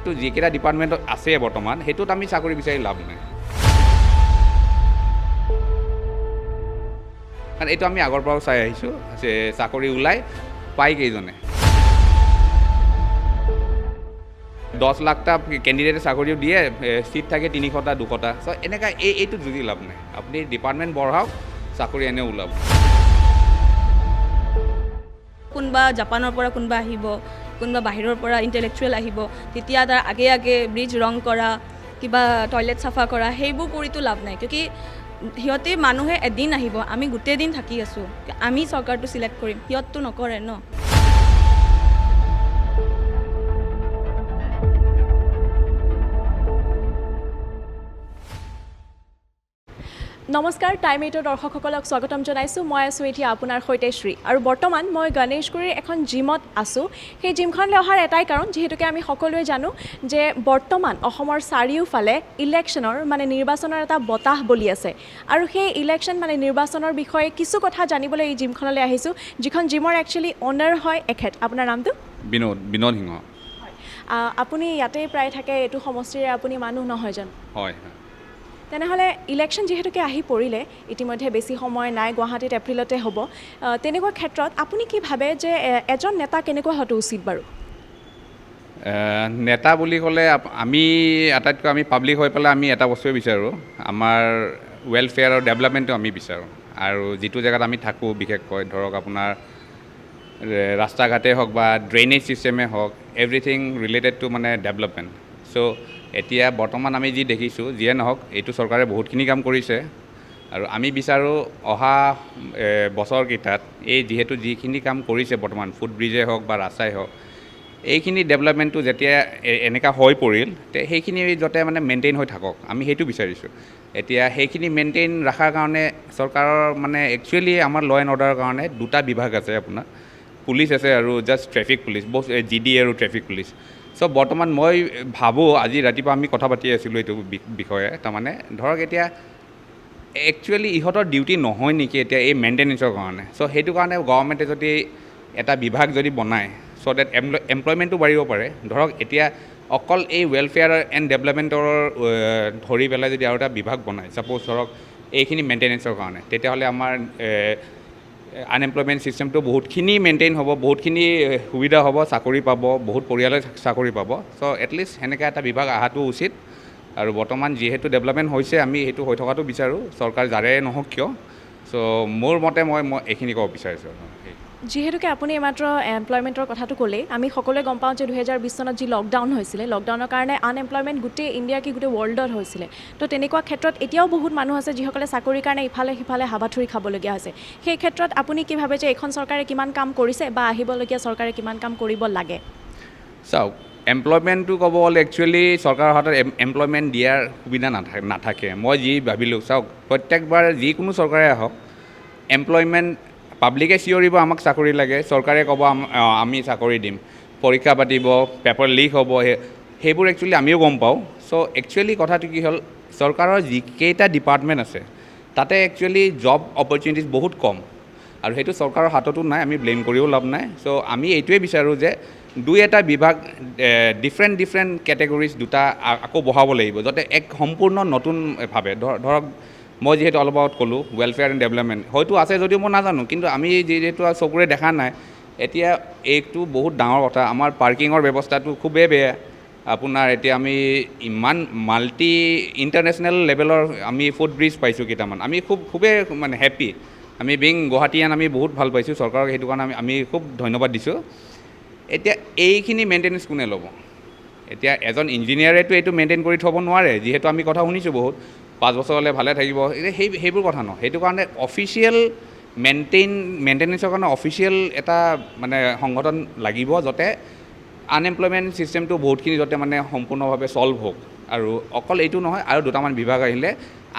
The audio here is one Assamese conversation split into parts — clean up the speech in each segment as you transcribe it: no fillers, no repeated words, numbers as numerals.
যিহেতু যিকেইটা ডিপাৰ্টমেণ্টত আছে বৰ্তমান সেইটোত আমি চাকৰি বিচাৰি লাভ নাই। কাৰণ এইটো আমি আগৰ পৰাও চাই আহিছোঁ যে চাকৰি ওলাই পাই কেইজনে 10 লাখটা কেণ্ডিডেটে চাকৰিও দিয়ে, চিট থাকে 300টা 200টা। চ' এনেকুৱা এইটো যুঁজি লাভ নাই। আপুনি ডিপাৰ্টমেণ্ট বঢ়াওক, চাকৰি এনে ওলাব। কোনোবা জাপানৰ পৰা কোনোবা আহিব, কোনোবা বাহিৰৰ পৰা ইণ্টেলেকচুৱেল আহিব, তেতিয়া তাৰ আগে আগে ব্ৰিজ ৰং কৰা, কিবা টয়লেট চাফা কৰা, সেইবোৰ কৰিতো লাভ নাই। কিয়কি সিহঁতে মানুহে এদিন আহিব, আমি গোটেই দিন থাকি আছোঁ, আমি চৰকাৰটো চিলেক্ট কৰিম, সিহঁতটো নকৰে ন। নমস্কাৰ, টাইম 8ৰ দৰ্শকসকলক স্বাগতম জনাইছোঁ। মই আছোঁ এতিয়া আপোনাৰ সৈতে শ্ৰী, আৰু বৰ্তমান মই গণেশগুৰিৰ এখন জিমত আছোঁ। সেই জিমখনলৈ অহাৰ এটাই কাৰণ, যিহেতুকে আমি সকলোৱে জানো যে বৰ্তমান অসমৰ চাৰিওফালে ইলেকশ্যনৰ নিৰ্বাচনৰ এটা বতাহ বলি আছে, আৰু সেই ইলেকশ্যন নিৰ্বাচনৰ বিষয়ে কিছু কথা জানিবলৈ এই জিমখনলৈ আহিছোঁ, যিখন জিমৰ একচুৱেলি অনাৰ হয় এখেত। আপোনাৰ নামটো? বিনোদ সিংহ। আপুনি ইয়াতেই প্ৰায় থাকে, এইটো সমষ্টিৰে আপুনি মানুহ নহয় জানো? হয়। তেনেহ'লে ইলেকশ্যন যিহেতুকে আহি পৰিলে, ইতিমধ্যে বেছি সময় নাই, গুৱাহাটীত এপ্ৰিলতে হ'ব। তেনেকুৱা ক্ষেত্ৰত আপুনি কি ভাবে যে এজন নেতা কেনেকুৱা হোৱাটো উচিত বাৰু? নেতা বুলি ক'লে আমি আটাইতকৈ আমি পাব্লিক হৈ পেলাই আমি এটা বস্তুৱে বিচাৰোঁ, আমাৰ ৱেলফেয়াৰ আৰু ডেভেলপমেণ্টটো আমি বিচাৰোঁ। আৰু যিটো জেগাত আমি থাকোঁ, বিশেষকৈ ধৰক আপোনাৰ ৰাস্তা ঘাটেই হওক বা ড্ৰেইনেজ ছিষ্টেমেই হওক, এভৰিথিং ৰিলেটেড টু ডেভেলপমেণ্ট। চ' এতিয়া বৰ্তমান আমি যি দেখিছোঁ, যিয়ে নহওক এইটো চৰকাৰে বহুতখিনি কাম কৰিছে, আৰু আমি বিচাৰোঁ অহা বছৰকেইটাত এই যিহেতু যিখিনি কাম কৰিছে বৰ্তমান, ফুটব্ৰিজেই হওক বা ৰাস্তাই হওক, এইখিনি ডেভেলপমেণ্টটো যেতিয়া এনেকুৱা হৈ পৰিল, সেইখিনি যাতে মেইনটেইন হৈ থাকক, আমি সেইটো বিচাৰিছোঁ। এতিয়া সেইখিনি মেইনটেইন ৰখাৰ কাৰণে চৰকাৰৰ একচুৱেলি আমাৰ ল' এণ্ড অৰ্ডাৰৰ কাৰণে দুটা বিভাগ আছে, আপোনাৰ পুলিচ আছে আৰু জাষ্ট ট্ৰেফিক পুলিচ, GD আৰু ট্ৰেফিক পুলিচ। চ' বৰ্তমান মই ভাবোঁ, আজি ৰাতিপুৱা আমি কথা পাতি আছিলোঁ এইটো বিষয়ে, ধৰক এতিয়া একচুৱেলি ইহঁতৰ ডিউটি নহয় নেকি এতিয়া এই মেইনটেনেন্সৰ কাৰণে। চ' সেইটো কাৰণে গভৰ্ণমেণ্টে যদি এটা বিভাগ যদি বনায়, চ' ডেট এমপ্লয়মেণ্টটো বাঢ়িব পাৰে। ধৰক এতিয়া অকল এই ৱেলফেয়াৰ এণ্ড ডেভেলপমেণ্টৰ ধৰি পেলাই যদি আৰু এটা বিভাগ বনায়, ছাপ'জ ধৰক এইখিনি মেইনটেনেন্সৰ কাৰণে, তেতিয়াহ'লে আমাৰ আনএমপ্লয়মেণ্ট ছিষ্টেমটো বহুতখিনি মেইনটেইন হ'ব, বহুতখিনি সুবিধা হ'ব, চাকৰি পাব, বহুত পৰিয়ালে চাকৰি পাব। চ' এটলিষ্ট সেনেকৈ এটা বিভাগ অহাটো উচিত। আৰু বৰ্তমান যিহেতু ডেভেলপমেণ্ট হৈছে, আমি সেইটো হৈ থকাটো বিচাৰোঁ, চৰকাৰ যাৰে নহওক কিয়। চ' মোৰ মতে মই এইখিনি ক'ব বিচাৰিছোঁ। যিহেতুকে আপুনি এইমাত্ৰ এমপ্লয়মেণ্টৰ কথাটো ক'লেই, আমি সকলোৱে গম পাওঁ যে 2020 চনত যি লকডাউন হৈছিলে, লকডাউনৰ কাৰণে আনএমপ্লয়মেণ্ট গোটেই ইণ্ডিয়া কি গোটেই ৱৰ্ল্ডত হৈছিলে। তো তেনেকুৱা ক্ষেত্ৰত এতিয়াও বহুত মানুহ আছে যিসকলে চাকৰিৰ কাৰণে ইফালে সিফালে হাবাথুৰি খাবলগীয়া হৈছে। সেই ক্ষেত্ৰত আপুনি কি ভাবে যে এইখন চৰকাৰে কিমান কাম কৰিছে বা আহিবলগীয়া চৰকাৰে কিমান কাম কৰিব লাগে? চাওক, এমপ্লয়মেণ্টটো ক'ব গ'লে একচুৱেলি চৰকাৰৰ হাতত এমপ্লয়মেণ্ট দিয়াৰ সুবিধা নাথাকে। মই যি ভাবিলোঁ, চাওক প্ৰত্যেকবাৰ যিকোনো চৰকাৰে আহক, এমপ্লয়মেণ্ট পাব্লিকে চিঞৰিব আমাক চাকৰি লাগে, চৰকাৰে ক'ব আমি চাকৰি দিম, পৰীক্ষা পাতিব, পেপাৰ লিক হ'ব, সেইবোৰ একচুৱেলি আমিও গম পাওঁ। চ' একচুৱেলি কথাটো কি হ'ল, চৰকাৰৰ যিকেইটা ডিপাৰ্টমেণ্ট আছে তাতে একচুৱেলি জব অপৰচুনিটিজ বহুত কম, আৰু সেইটো চৰকাৰৰ হাততো নাই, আমি ব্লেম কৰিও লাভ নাই। চ' আমি এইটোৱে বিচাৰোঁ যে দুই এটা বিভাগ ডিফাৰেণ্ট কেটেগৰিজ দুটা আকৌ বঢ়াব লাগিব, যাতে এক সম্পূৰ্ণ নতুনভাৱে ধৰক মই যিহেতু অলপ আগত ক'লোঁ ৱেলফেয়াৰ এণ্ড ডেভেলপমেণ্ট হয়তো আছে যদিও মই নাজানো, কিন্তু আমি যিহেতু চকুৰে দেখা নাই, এতিয়া এইটো বহুত ডাঙৰ কথা। আমাৰ পাৰ্কিঙৰ ব্যৱস্থাটো খুবেই বেয়া। আপোনাৰ এতিয়া আমি ইমান মাল্টি ইণ্টাৰনেশ্যনেল লেভেলৰ আমি ফুটব্ৰিজ পাইছোঁ কেইটামান, আমি খুবেই হেপ্পী। আমি গুৱাহাটীয়ান আমি বহুত ভাল পাইছোঁ চৰকাৰক, সেইটো কাৰণে আমি খুব ধন্যবাদ দিছোঁ। এতিয়া এইখিনি মেইনটেনেন্স কোনে ল'ব? এতিয়া এজন ইঞ্জিনিয়াৰেতো এইটো মেইনটেইন কৰি থ'ব নোৱাৰে, যিহেতু আমি কথা শুনিছোঁ বহুত 5 বছৰ হ'লে ভালে থাকিব, সেইবোৰ কথা নহয়। সেইটো কাৰণে অফিচিয়েল মেইনটেনেন্সৰ কাৰণে অফিচিয়েল এটা সংগঠন লাগিব, যাতে আনএমপ্লয়মেণ্ট ছিষ্টেমটো বহুতখিনি যাতে সম্পূৰ্ণভাৱে ছল্ভ হওক। আৰু অকল এইটো নহয়, আৰু দুটামান বিভাগ আহিলে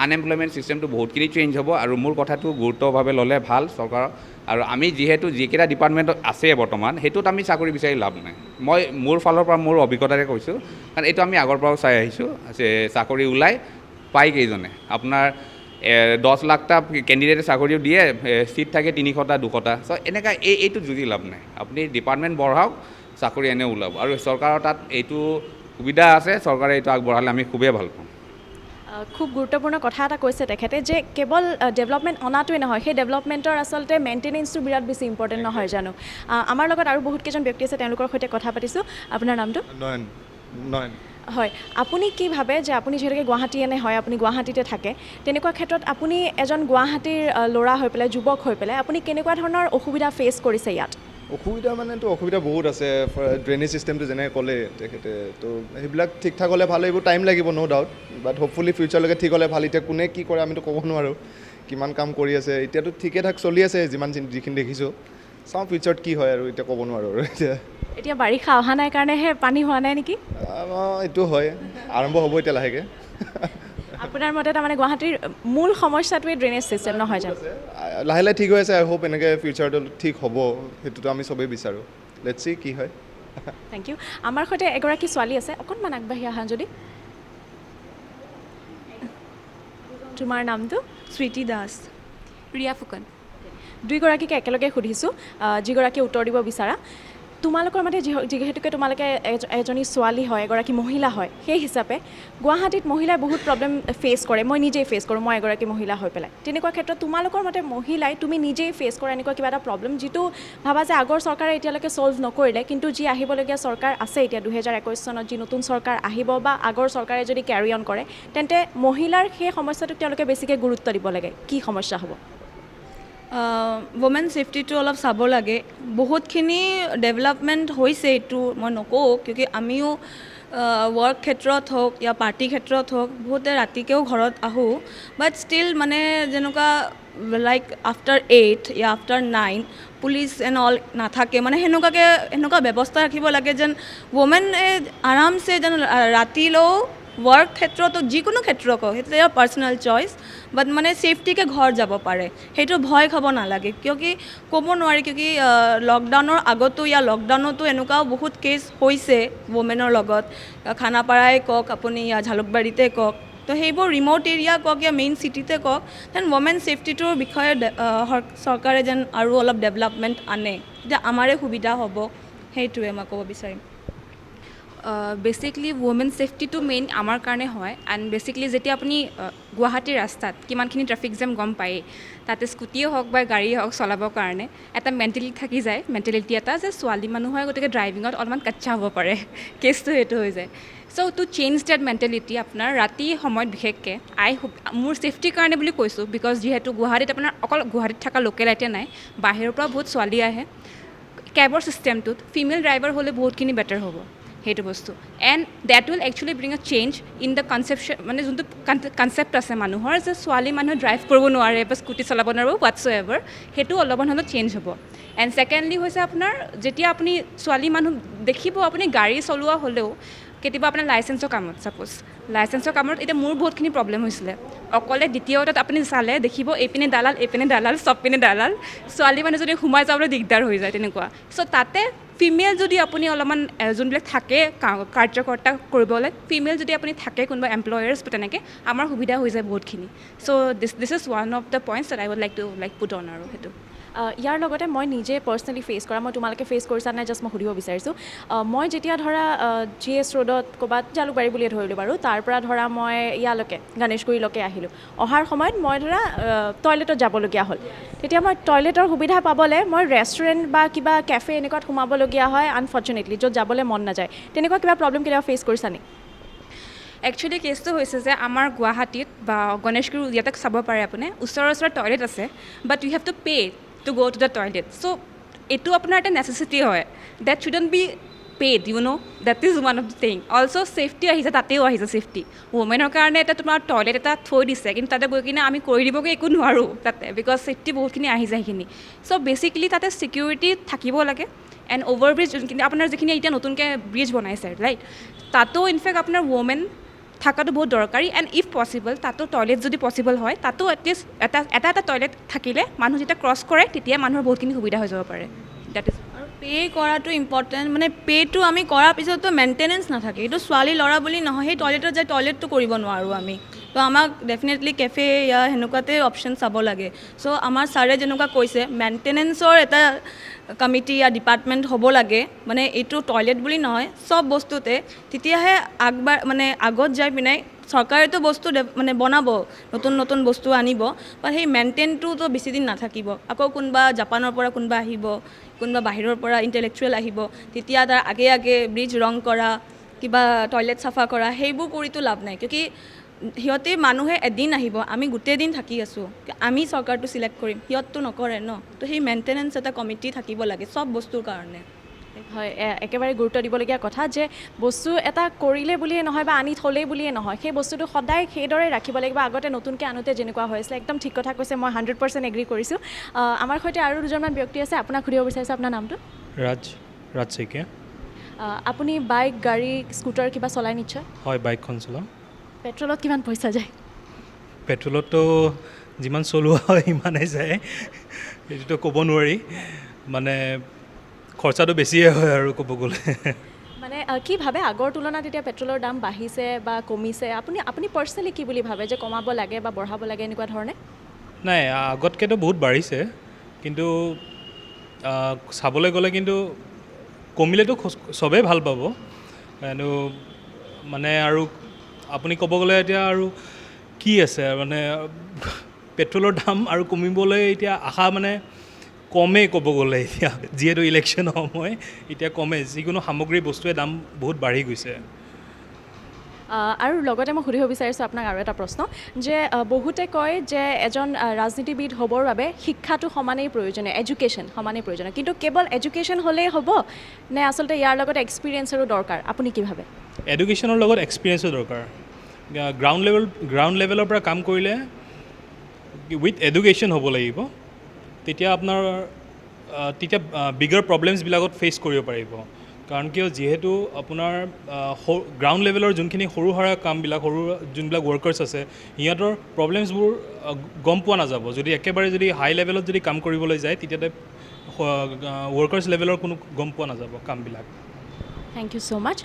আনএমপ্লয়মেণ্ট ছিষ্টেমটো বহুতখিনি চেঞ্জ হ'ব। আৰু মোৰ কথাটো গুৰুত্বভাৱে ল'লে ভাল চৰকাৰক। আৰু আমি যিহেতু যিকেইটা ডিপাৰ্টমেণ্টত আছে বৰ্তমান, সেইটোত আমি চাকৰি বিচাৰি লাভ নাই। মই মোৰ ফালৰ পৰা মোৰ অভিজ্ঞতাৰে কৈছোঁ, কাৰণ এইটো আমি আগৰ পৰাও চাই আহিছোঁ যে চাকৰি ওলাই পাই কেইজনে। আপোনাৰ 10 লাখটা কেণ্ডিডেটে চাকৰিও দিয়ে, চিট থাকে 300টা 200টা। চ' এনেকুৱা এইটো যুঁজি লাভ নাই। আপুনি ডিপাৰ্টমেণ্ট বঢ়াওক, চাকৰি এনে ওলাব। আৰু চৰকাৰৰ তাত এইটো সুবিধা আছে, চৰকাৰে এইটো আগবঢ়ালে আমি খুবেই ভাল পাওঁ। খুব গুৰুত্বপূৰ্ণ কথা এটা কৈছে তেখেতে যে কেৱল ডেভেলপমেণ্ট অনাটোৱে নহয়, সেই ডেভেলপমেণ্টৰ আচলতে মেইনটেনেঞ্চটো বিৰাট বেছি ইম্পৰ্টেণ্ট নহয় জানো। আমাৰ লগত আৰু বহুতকেইজন ব্যক্তি আছে, তেওঁলোকৰ সৈতে কথা পাতিছোঁ। আপোনাৰ নামটো? নয়ন নয়ন হয়, আপুনি কি ভাবে যে আপুনি যিহেতুকে গুৱাহাটী এনে হয়, আপুনি গুৱাহাটীতে থাকে, তেনেকুৱা ক্ষেত্ৰত আপুনি এজন গুৱাহাটীৰ ল'ৰা হৈ পেলাই, যুৱক হৈ পেলাই আপুনি কেনেকুৱা ধৰণৰ অসুবিধা ফেচ কৰিছে ইয়াত? অসুবিধা মানেতো অসুবিধা বহুত আছে। ড্ৰেইনেজ চিষ্টেমটো যেনেকৈ ক'লে তেখেতে, তো সেইবিলাক ঠিক ঠাক হ'লে ভাল, এইবোৰ টাইম লাগিব ন' ডাউট, বাট হোপফুলি ফিউচাৰলৈকে ঠিক হ'লে ভাল। এতিয়া কোনে কি কৰে আমিতো ক'ব নোৱাৰোঁ, কিমান কাম কৰি আছে। এতিয়াতো ঠিকে ঠাক চলি আছে যিখিনি দেখিছোঁ, চাওঁ ফিউচাৰত কি হয় আৰু এতিয়া ক'ব নোৱাৰোঁ আৰু এতিয়া বাৰিষা অহা নাই কাৰণেহে পানী হোৱা নাই নেকি? এইটো হয়, আৰম্ভ হ'ব এতিয়া লাহেকৈ। আপোনাৰ মতে তাৰমানে গুৱাহাটীৰ মূল সমস্যাটোৱে ড্ৰেইনেজ চিষ্টেম নহয় জানো? লাহে লাহে ঠিক হৈ আছে। আই হোপ এনেকৈ ফিউচাৰটো ঠিক হ'ব, সেইটোতো আমি চবেই বিচাৰোঁ। লেটছ চি কি হয়। Thank you. আমাৰ সৈতে এগৰাকী ছোৱালী আছে, অকণমান আগবাঢ়ি আহা যদি। তোমাৰ নামটো? স্মৃতি দাস। প্ৰিয়া ফুকন। দুইগৰাকীকে একেলগে সুধিছোঁ, যিগৰাকীয়ে উত্তৰ দিব বিচাৰা। তোমালোকৰ মতে যিহেতুকে তোমালোকে এজনী ছোৱালী হয়, এগৰাকী মহিলা হয়, সেই হিচাপে গুৱাহাটীত মহিলাই বহুত প্ৰব্লেম ফেচ কৰে। মই নিজেই ফেচ কৰোঁ, মই এগৰাকী মহিলা হৈ পেলাই। তেনেকুৱা ক্ষেত্ৰত তোমালোকৰ মতে মহিলাই তুমি নিজেই ফেচ কৰা এনেকুৱা কিবা এটা প্ৰব্লেম যিটো ভাবা যে আগৰ চৰকাৰে এতিয়ালৈকে ছল্ভ নকৰিলে, কিন্তু যি আহিবলগীয়া চৰকাৰ আছে এতিয়া 2021 চনত যি নতুন চৰকাৰ আহিব বা আগৰ চৰকাৰে যদি কেৰি অন কৰে, তেন্তে মহিলাৰ সেই সমস্যাটোক তেওঁলোকে বেছিকৈ গুৰুত্ব দিব লাগে। কি সমস্যা হ'ব? ৱমেন ছেফটিটো অলপ চাব লাগে। বহুতখিনি ডেভেলপমেণ্ট হৈছে, এইটো মই নকওঁ, কিয় আমিও ৱৰ্ক ক্ষেত্ৰত হওক या পাৰ্টি ক্ষেত্ৰত হওক বহুতে ৰাতিকেও ঘৰত আহোঁ, বাট ষ্টিল মানে যেনেকুৱা লাইক আফটাৰ 8 या আফটাৰ 9 পুলিচ এণ্ড অল নাথাকে, মানে সেনেকুৱা ব্যৱস্থা ৰাখিব লাগে যেন ৱমেনে আৰামছে যেন ৰাতিলৈও ৱৰ্ক ক্ষেত্ৰতো যিকোনো ক্ষেত্ৰ কওঁ, সেইটো ইয়াৰ পাৰ্চনেল চইচ, বাট মানে ছেফটিকৈ ঘৰ যাব পাৰে, সেইটো ভয় খাব নালাগে। কিয় ক'ব নোৱাৰি, কিয় লকডাউনৰ আগতো লকডাউনতো এনেকুৱাও বহুত কেছ হৈছে ৱমেনৰ লগত, খানাপাৰাই কওক আপুনি জালুকবাৰীতে কওক, তো সেইবোৰ ৰিম'ট এৰিয়া কওক মেইন চিটিতে কওক, দেন ৱমেন ছেফটিটোৰ বিষয়ে চৰকাৰে যেন আৰু অলপ ডেভেলপমেণ্ট আনে, তেতিয়া আমাৰে সুবিধা হ'ব, সেইটোৱে মই ক'ব বিচাৰিম। বেচিকলি ৱমেন ছেফটিটো মেইন আমাৰ কাৰণে হয়। এণ্ড বেচিকলি যেতিয়া আপুনি গুৱাহাটীৰ ৰাস্তাত কিমানখিনি ট্ৰেফিক জাম গম পায়েই, তাতে স্কুটিয়ে হওক বা গাড়ীয়ে হওক চলাবৰ কাৰণে এটা মেণ্টেলিটি থাকি যায়, মেণ্টেলিটি এটা যে ছোৱালী মানুহ হয় গতিকে ড্ৰাইভিঙত অলপমান কাচ্চা হ'ব পাৰে, কেছটো সেইটো হৈ যায়। চ' টু চেঞ্জ ডেট মেণ্টেলিটি আপোনাৰ ৰাতি সময়ত বিশেষকৈ মোৰ ছেফটিৰ কাৰণে বুলি কৈছোঁ, বিকজ যিহেতু গুৱাহাটীত আপোনাৰ অকল গুৱাহাটীত থকা লোকেলাইটে নাই, বাহিৰৰ পৰা বহুত ছোৱালী আহে, কেবৰ ছিষ্টেমটোত ফিমেল ড্ৰাইভাৰ হ'লে বহুতখিনি বেটাৰ হ'ব সেইটো বস্তু। And that will actually bring a change in the conception, মানে যোনটো কনচেপ্ট আছে মানুহৰ যে ছোৱালী মানুহে ড্ৰাইভ কৰিব নোৱাৰে বা স্কুটি চলাব নোৱাৰিব হোৱাটছ এভাৰ, সেইটো অলপমান হ'লেও চেঞ্জ হ'ব। এণ্ড ছেকেণ্ডলি হৈছে আপোনাৰ যেতিয়া আপুনি ছোৱালী মানুহ দেখিব, আপুনি গাড়ী চলোৱা হ'লেও কেতিয়াবা আপোনাৰ লাইচেঞ্চৰ কামত, ছাপ'জ লাইচেঞ্চৰ কামত এতিয়া মোৰ বহুতখিনি প্ৰব্লেম হৈছিলে। অকলে দ্বিতীয়টাত আপুনি চালে দেখিব এইপিনে দালাল চবপিনে দালাল, ছোৱালী মানুহ যদি সোমাই যাবলৈ দিগদাৰ হৈ যায় তেনেকুৱা। চ' তাতে ফিমেল যদি আপুনি অলপমান যোনবিলাক থাকে কাৰ্যকৰ্তা কৰিবলৈ, ফিমেল যদি আপুনি থাকে কোনোবা এমপ্লয়াৰ্ছ তেনেকৈ আমাৰ সুবিধা হৈ যায় বহুতখিনি। So' this is one of the points that I would like to put on আৰু সেইটো। ইয়াৰ লগতে মই নিজে পাৰ্চনেলি ফেচ কৰা, মই তোমালোকে ফেচ কৰিছা নাই জাষ্ট মই সুধিব বিচাৰিছোঁ। মই যেতিয়া ধৰা GS ৰোডত ক'ৰবাত জালুকবাৰী বুলিয়ে ধৰিলোঁ বাৰু, তাৰ পৰা ধৰা মই ইয়ালৈকে গণেশগুৰিলৈকে আহিলোঁ, অহাৰ সময়ত মই ধৰা টয়লেটত যাবলগীয়া হ'ল, তেতিয়া মই টয়লেটৰ সুবিধা পাবলৈ মই ৰেষ্টুৰেণ্ট বা কিবা কেফে এনেকুৱাত সোমাবলগীয়া হয় আনফৰ্চুনেটলি, য'ত যাবলৈ মন নাযায়। তেনেকুৱা কিবা প্ৰব্লেম কেতিয়াবা ফেচ কৰিছা নেকি? একচুৱেলি কেছটো হৈছে যে আমাৰ গুৱাহাটীত বা গণেশগুৰি ইয়াতে চাব পাৰে আপুনি, ওচৰত টয়লেট আছে, but you have to pay to go' to the toilet. So' এইটো আপোনাৰ এটা নেচেচিটি হয়, that shouldn't be paid, you know', that is one of the thing. Also' safety আহিছে, তাতেও আহিছে ছেফটি। ৱমেনৰ কাৰণে এটা তোমাৰ টয়লেট এটা থৈ দিছে, কিন্তু তাতে গৈ কিনে আমি কৰি দিবগৈ একো নোৱাৰোঁ তাতে, বিকজ ছেফটি বহুতখিনি আহি যায় সেইখিনি। চ' বেচিকেলি তাতে ছিকিউৰিটি থাকিব লাগে। এণ্ড অভাৰব্ৰিজ যোনখিনি আপোনাৰ যিখিনি এতিয়া নতুনকৈ ব্ৰিজ বনাইছে ৰাইট, তাতো ইনফেক্ট আপোনাৰ ৱমেন থকাটো বহুত দৰকাৰী। এণ্ড ইফ পচিবল তাতো টয়লেট যদি পচিবল হয়, তাতো এটলিষ্ট এটা টয়লেট থাকিলে মানুহ যেতিয়া ক্ৰছ কৰে তেতিয়া মানুহৰ বহুতখিনি সুবিধা হৈ যাব পাৰে। ডেট ইজ আৰু পে' কৰাটো ইম্পৰ্টেণ্ট, মানে পে'টো আমি কৰাৰ পিছতো মেইনটেনেঞ্চ নাথাকে, এইটো ছোৱালী ল'ৰা বুলি নহয়, সেই টয়লেটত যাই টয়লেটটো কৰিব নোৱাৰোঁ আমি, তো আমাক ডেফিনেটলি কেফে ইয়া সেনেকুৱাতে অপশ্যন চাব লাগে চ' আমাৰ ছাৰে যেনেকুৱা কৈছে মেইনটেনেঞ্চৰ এটা কমিটি ইয়া ডিপাৰ্টমেণ্ট হ'ব লাগে মানে এইটো টয়লেট বুলি নহয় চব বস্তুতে তেতিয়াহে মানে আগত যাই পিনে চৰকাৰেতো বস্তু মানে বনাব নতুন নতুন বস্তু আনিব বাট সেই মেইনটেইনটোতো বেছিদিন নাথাকিব আকৌ কোনোবা জাপানৰ পৰা কোনোবা আহিব কোনোবা বাহিৰৰ পৰা ইণ্টেলেকচুৱেল আহিব তেতিয়া তাৰ আগে আগে ব্ৰিজ ৰং কৰা কিবা টয়লেট চাফা কৰা সেইবোৰ কৰিতো লাভ নাই কিয় সিহঁতে মানুহে এদিন আহিব আমি গোটেই দিন থাকি আছোঁ আমি চৰকাৰটো চিলেক্ট কৰিম সিহঁতটো নকৰে ন তো সেই মেইনটেনেঞ্চ এটা কমিটি থাকিব লাগে চব বস্তুৰ কাৰণে হয় একেবাৰে গুৰুত্ব দিবলগীয়া কথা যে বস্তু এটা কৰিলে বুলিয়ে নহয় বা আনি থ'লেই বুলিয়ে নহয় সেই বস্তুটো সদায় সেইদৰে ৰাখিব লাগিব আগতে নতুনকৈ আনোতে যেনেকুৱা হৈ আছিলে একদম ঠিক কথা কৈছে মই 100% এগ্ৰী কৰিছোঁ আমাৰ সৈতে আৰু দুজনমান ব্যক্তি আছে আপোনাক সুধিব বিচাৰিছোঁ আপোনাৰ নামটো ৰাজ শইকীয়া আপুনি বাইক গাড়ী স্কুটাৰ কিবা চলাই নিশ্চয় হয় বাইকখন চলাওঁ পেট্ৰলত কিমান পইচা যায় পেট্ৰলততো যিমান চলোৱা হয় সিমানেই যায় সেইটোতো ক'ব নোৱাৰি মানে খৰচাটো বেছিয়ে হয় আৰু ক'ব গ'লে মানে কি ভাবে আগৰ তুলনাত এতিয়া পেট্ৰলৰ দাম বাঢ়িছে বা কমিছে আপুনি পাৰ্চনেলি কি বুলি ভাবে যে কমাব লাগে বা বঢ়াব লাগে এনেকুৱা ধৰণে নাই আগতকৈতো বহুত বাঢ়িছে কিন্তু চাবলৈ গ'লে কিন্তু কমিলেতো চবেই ভাল পাব কিন্তু মানে আৰু আপুনি ক'ব গ'লে এতিয়া আৰু কি আছে মানে পেট্ৰলৰ দাম আৰু কমিবলৈ এতিয়া আশা মানে কমেই ক'ব গ'লে এতিয়া যিহেতু ইলেকশ্যন সময় এতিয়া কমে যিকোনো সামগ্ৰী বস্তুৱে দাম বহুত বাঢ়ি গৈছে আৰু লগতে মই সুধিব বিচাৰিছোঁ আপোনাক আৰু এটা প্ৰশ্ন যে বহুতে কয় যে এজন ৰাজনীতিবিদ হ'বৰ বাবে শিক্ষাটো সমানেই প্ৰয়োজনীয় এডুকেশ্যন সমানেই প্ৰয়োজনীয় কিন্তু কেৱল এডুকেশ্যন হ'লেই হ'ব নে আচলতে ইয়াৰ লগত এক্সপিৰিয়েঞ্চৰো দৰকাৰ আপুনি কি ভাবে এডুকেশ্যনৰ লগত এক্সপিৰিয়েঞ্চো দৰকাৰ গ্ৰাউণ্ড লেভেলৰ পৰা কাম কৰিলে উইথ এডুকেশ্যন হ'ব লাগিব তেতিয়া আপোনাৰ বিগাৰ প্ৰব্লেমছবিলাকত ফেচ কৰিব পাৰিব কাৰণ কিয় যিহেতু আপোনাৰ গ্ৰাউণ্ড লেভেলৰ যোনখিনি সৰু সুৰা কামবিলাক যোনবিলাক ৱৰ্কাৰ্ছ আছে সিহঁতৰ প্ৰব্লেমছবোৰ গম পোৱা নাযাব যদি একেবাৰে যদি হাই লেভেলত যদি কাম কৰিবলৈ যায় তেতিয়াতে ৱৰ্কাৰ্ছ লেভেলৰ কোনো গম পোৱা নাযাব কামবিলাক থেংক ইউ ছ' মাছ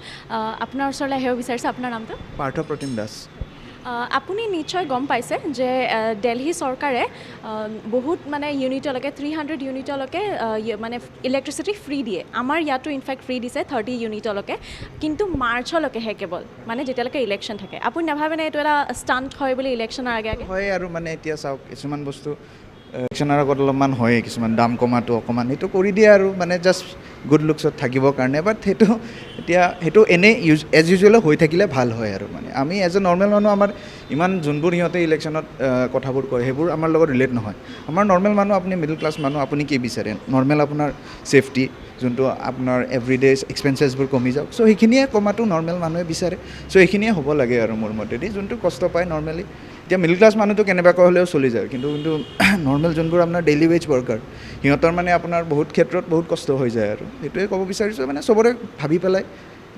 আপোনাৰ ওচৰলৈ আহিব বিচাৰিছোঁ আপোনাৰ নামটো পাৰ্থ প্ৰতিম দাস আপুনি নিশ্চয় গম পাইছে যে দিল্লী চৰকাৰে বহুত মানে ইউনিটলৈকে 300 ইউনিটলৈকে মানে ইলেক্ট্ৰিচিটি ফ্ৰী দিয়ে আমাৰ ইয়াতো ইনফেক্ট ফ্ৰী দিছে 30 ইউনিটলৈকে কিন্তু মাৰ্চলৈকেহে কেৱল মানে যেতিয়ালৈকে ইলেকশ্যন থাকে আপুনি নাভাবেনে এইটো এটা ষ্টাণ্ট হয় বুলি ইলেকশ্যনৰ আগে আগে হয় আৰু মানে এতিয়া চাওক কিছুমান বস্তু ইলেকশ্যনৰ আগত অলপমান হয়েই কিছুমান দাম কমাটো অকণমান সেইটো কৰি দিয়ে আৰু মানে জাষ্ট গুড লুকছত থাকিবৰ কাৰণে বাট সেইটো এনেই এজ ইউজুৱেল হৈ থাকিলে ভাল হয় আৰু মানে আমি এজ এ নৰ্মেল মানুহ আমাৰ ইমান যোনবোৰ সিহঁতে ইলেকশ্যনত কথাবোৰ কয় সেইবোৰ আমাৰ লগত ৰিলেট নহয় আমাৰ নৰ্মেল মানুহ আপুনি মিডল ক্লাছ মানুহ আপুনি কি বিচাৰে নৰ্মেল আপোনাৰ ছেফটি যোনটো আপোনাৰ এভৰিডে এক্সপেঞ্চেছবোৰ কমি যাওক চ' সেইখিনিয়ে কমাটো নৰ্মেল মানুহে বিচাৰে চ' এইখিনিয়ে হ'ব লাগে আৰু মোৰ মতেদি যোনটো কষ্ট পায় নৰ্মেলি এতিয়া মিডল ক্লাছ মানুহটো কেনেবাকৈ হ'লেও চলি যায় কিন্তু নৰ্মেল যোনবোৰ আপোনাৰ ডেইলি ৱেজ ৱৰ্কাৰ সিহঁতৰ মানে আপোনাৰ বহুত ক্ষেত্ৰত বহুত কষ্ট হৈ যায় আৰু সেইটোৱে ক'ব বিচাৰিছোঁ মানে চবৰে ভাবি পেলাই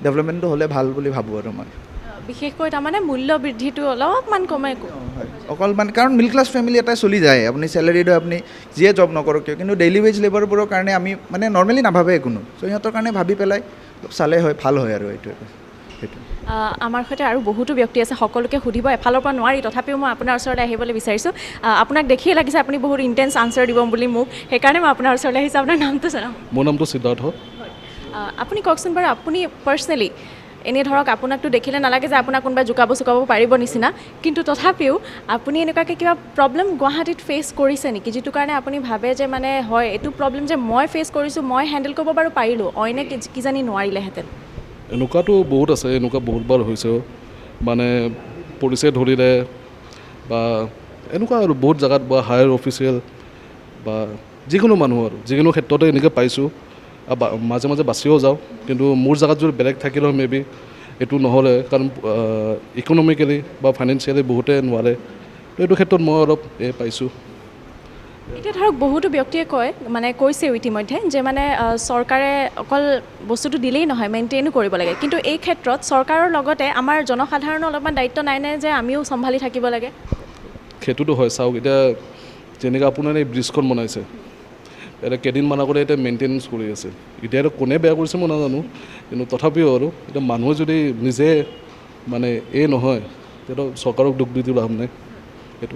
ডেভেলপমেণ্টটো হ'লে ভাল বুলি ভাবোঁ আৰু মই বিশেষকৈ তাৰমানে মূল্য বৃদ্ধিটো অলপমান কমে হয় অকল মানে কাৰণ মিডল ক্লাছ ফেমিলি এটাই চলি যায় আপুনি চেলাৰী লৈ আপুনি যিয়ে জব নকৰক কিয় কিন্তু ডেইলি ৱেজ লেবাৰবোৰৰ কাৰণে আমি মানে নৰ্মেলি নাভাবে কোনো চ' সিহঁতৰ কাৰণে ভাবি পেলাই চালে হয় ভাল হয় আৰু এইটোৱে সেইটো আমাৰ সৈতে আৰু বহুতো ব্যক্তি আছে সকলোকে সুধিব এফালৰ পৰা নোৱাৰি তথাপিও মই আপোনাৰ ওচৰলৈ আহিবলৈ বিচাৰিছোঁ আপোনাক দেখিয়ে লাগিছে আপুনি বহুত ইণ্টেন্স আনচাৰ দিব বুলি মোক সেইকাৰণে মই আপোনাৰ ওচৰলৈ আহিছোঁ আপোনাৰ নামটো জনাম মোৰ নামটো সিদ্ধাৰ্থ আপুনি কওকচোন বাৰু আপুনি পাৰ্চনেলি এনেই ধৰক আপোনাকতো দেখিলে নালাগে যে আপোনাক কোনোবাই জোকাব পাৰিব নিচিনা কিন্তু তথাপিও আপুনি এনেকুৱাকৈ কিবা প্ৰব্লেম গুৱাহাটীত ফেচ কৰিছে নেকি যিটো কাৰণে আপুনি ভাবে যে মানে হয় এইটো প্ৰব্লেম যে মই ফেচ কৰিছোঁ মই হেণ্ডেল কৰিব বাৰু পাৰিলোঁ অইনে কিজানি নোৱাৰিলেহেঁতেন এনেকুৱাতো বহুত আছে এনেকুৱা বহুতবাৰ হৈছেও মানে পুলিচে ধৰিলে বা এনেকুৱা আৰু বহুত জেগাত বা হায়াৰ অফিচিয়েল বা যিকোনো মানুহ আৰু যিকোনো ক্ষেত্ৰতে এনেকৈ পাইছোঁ আৰু মাজে মাজে বাচিও যাওঁ কিন্তু মোৰ জেগাত যদি বেলেগ থাকিলেও মেবি এইটো নহ'লে কাৰণ ইকনমিকেলি বা ফাইনেন্সিয়েলি বহুতে নোৱাৰে এইটো ক্ষেত্ৰত মই অলপ পাইছোঁ এতিয়া ধৰক বহুতো ব্যক্তিয়ে কয় মানে কৈছেও ইতিমধ্যে যে মানে চৰকাৰে অকল বস্তুটো দিলেই নহয় মেইনটেইনো কৰিব লাগে কিন্তু এই ক্ষেত্ৰত চৰকাৰৰ লগতে আমাৰ জনসাধাৰণৰ অলপমান দায়িত্ব নাইনে যে আমিও চম্ভালি থাকিব লাগে সেইটোতো হয় চাওক এতিয়া যেনেকৈ আপোনাৰ এই ব্ৰিজখন বনাইছে এতিয়া কেইদিনমান আগতে এতিয়া মেইনটেনেঞ্চ কৰি আছে এতিয়া এইটো কোনে বেয়া কৰিছে মই নাজানো কিন্তু তথাপিও আৰু এতিয়া মানুহে যদি নিজে মানে নহয় তেতিয়াতো চৰকাৰক দুখ দি লাভ নাই সেইটো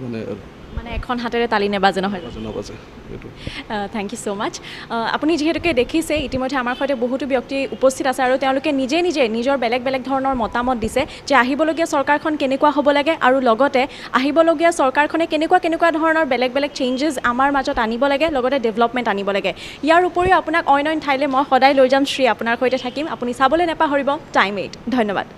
মানে এখন হাতেৰে তালি নেবাজে নহয় নাবাজে সেইটো থেংক ইউ ছ' মাছ আপুনি যিহেতুকে দেখিছে ইতিমধ্যে আমাৰ সৈতে বহুতো ব্যক্তি উপস্থিত আছে আৰু তেওঁলোকে নিজে নিজৰ বেলেগ বেলেগ ধৰণৰ মতামত দিছে যে আহিবলগীয়া চৰকাৰখন কেনেকুৱা হ'ব লাগে আৰু লগতে আহিবলগীয়া চৰকাৰখনে কেনেকুৱা ধৰণৰ বেলেগ বেলেগ চেঞ্জেছ আমাৰ মাজত আনিব লাগে লগতে ডেভেলপমেণ্ট আনিব লাগে ইয়াৰ উপৰিও আপোনাক অইন ঠাইলৈ মই সদায় লৈ যাম শ্ৰী আপোনাৰ সৈতে থাকিম আপুনি চাবলৈ নাপাহৰিব টাইম 8 ধন্যবাদ